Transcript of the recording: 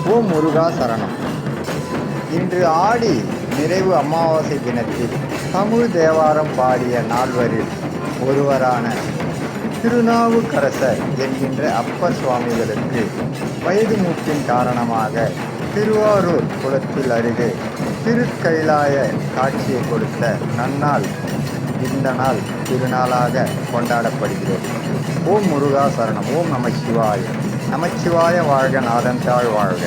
ஓம் முருகா சரணம். இன்று ஆடி நிறைவு அமாவாசை தினத்தில் தமிழ் தேவாரம் பாடிய நால்வரில் ஒருவரான திருநாவுக்கரசர் என்கின்ற அப்பர் சுவாமிகளுக்கு வயது மூப்பின் காரணமாக திருவாரூர் குளத்தில் அருகே திருக்கைலாய காட்சியை கொடுத்த நன்னாள் இந்த நாள் திருநாளாக கொண்டாடப்படுகிறது. ஓம் முருகா சரணம். ஓம் நமச்சிவாய. நமச்சிவாய வாழ்க, நாதன் தாழ் வாழ்க.